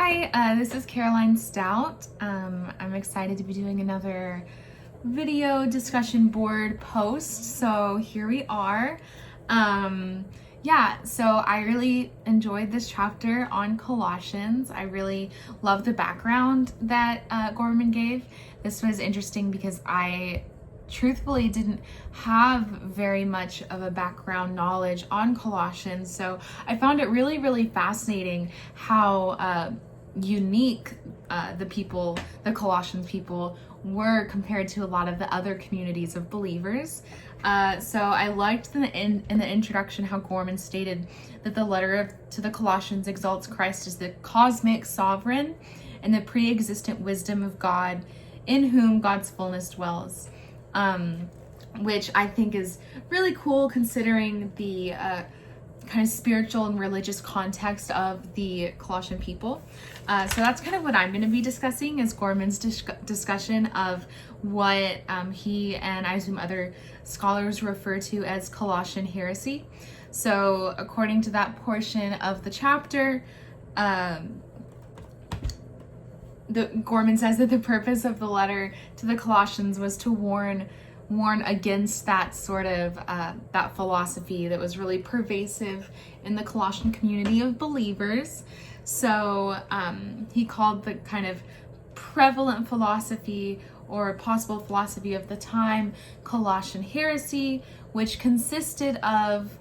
Hi, this is Caroline Stout. I'm excited to be doing another video discussion board post. So here we are. So I really enjoyed this chapter on Colossians. I really love the background that Gorman gave. This was interesting because I truthfully didn't have very much of a background knowledge on Colossians, so I found it really fascinating how unique the Colossians people were compared to a lot of the other communities of believers. So I liked in the introduction how Gorman stated that the letter to the Colossians exalts Christ as the cosmic sovereign and the pre-existent wisdom of God, in whom God's fullness dwells. Which I think is really cool considering the kind of spiritual and religious context of the Colossian people. So that's kind of what I'm going to be discussing, is Gorman's discussion of what he and I assume other scholars refer to as Colossian heresy. So according to that portion of the chapter, Gorman says that the purpose of the letter to the Colossians was to warn against that sort of that philosophy that was really pervasive in the Colossian community of believers. So he called the kind of prevalent philosophy or possible philosophy of the time Colossian heresy, which consisted of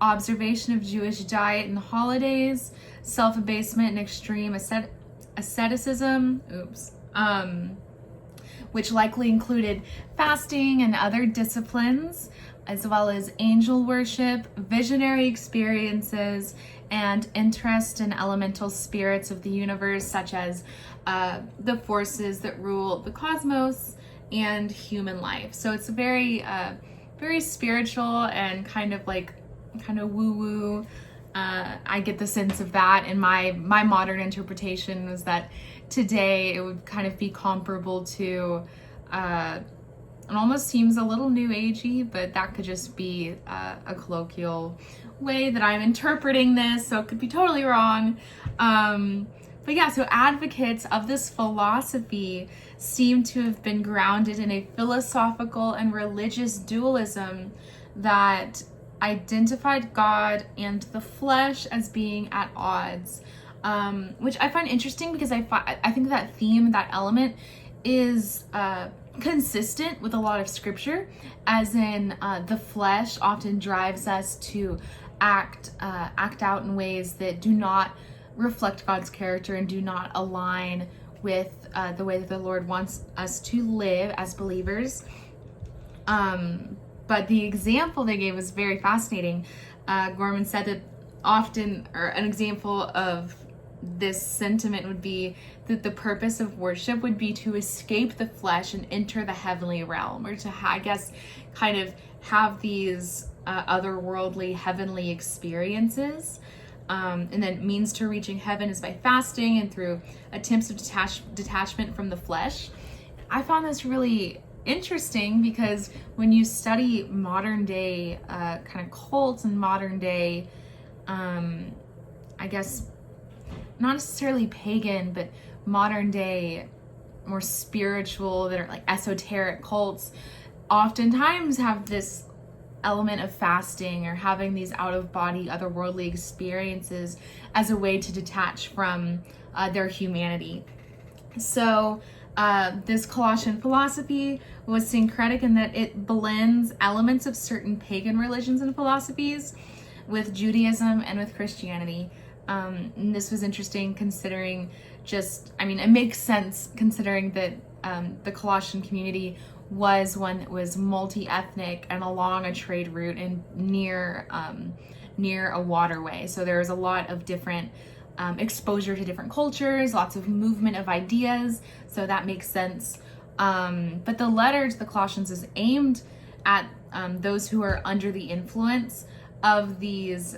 observation of Jewish diet and holidays, self-abasement and extreme asceticism, which likely included fasting and other disciplines, as well as angel worship, visionary experiences, and interest in elemental spirits of the universe, such as the forces that rule the cosmos and human life. So it's very spiritual and kind of woo-woo. I get the sense of that, and my modern interpretation was that today it would kind of be comparable to, it almost seems a little new agey, but that could just be a colloquial way that I'm interpreting this, so it could be totally wrong. But yeah, so advocates of this philosophy seem to have been grounded in a philosophical and religious dualism that identified God and the flesh as being at odds, which I find interesting because I think that theme, that element, is consistent with a lot of scripture, as in the flesh often drives us to act out in ways that do not reflect God's character and do not align with the way that the Lord wants us to live as believers. But the example they gave was very fascinating. Gorman said that often, or an example of this sentiment would be that the purpose of worship would be to escape the flesh and enter the heavenly realm, or to, I guess, kind of have these otherworldly heavenly experiences. And then means to reaching heaven is by fasting and through attempts of detachment from the flesh. I found this really interesting because when you study modern day kind of cults and modern day, I guess not necessarily pagan, but modern day more spiritual, that are like esoteric cults, oftentimes have this element of fasting or having these out-of-body otherworldly experiences as a way to detach from their humanity. So this Colossian philosophy was syncretic in that it blends elements of certain pagan religions and philosophies with Judaism and with Christianity. And this was interesting considering it makes sense considering that the Colossian community was one that was multi-ethnic and along a trade route and near a waterway. So there was a lot of different exposure to different cultures, lots of movement of ideas, so that makes sense. But the letter to the Colossians is aimed at those who are under the influence of these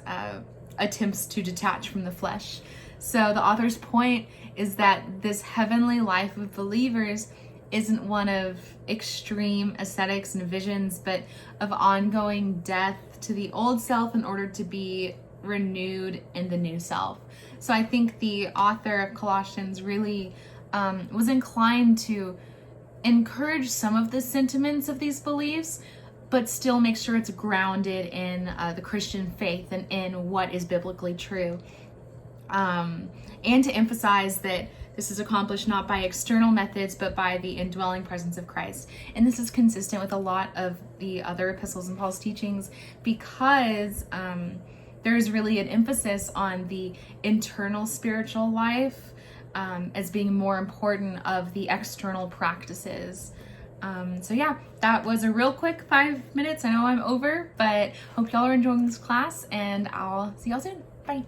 attempts to detach from the flesh. So the author's point is that this heavenly life of believers isn't one of extreme ascetics and visions, but of ongoing death to the old self in order to be renewed in the new self. So I think the author of Colossians really was inclined to encourage some of the sentiments of these beliefs, but still make sure it's grounded in the Christian faith and in what is biblically true. And to emphasize that this is accomplished not by external methods, but by the indwelling presence of Christ. And this is consistent with a lot of the other epistles and Paul's teachings, because there's really an emphasis on the internal spiritual life as being more important of the external practices. So yeah, that was a real quick 5 minutes. I know I'm over, but hope y'all are enjoying this class, and I'll see y'all soon. Bye.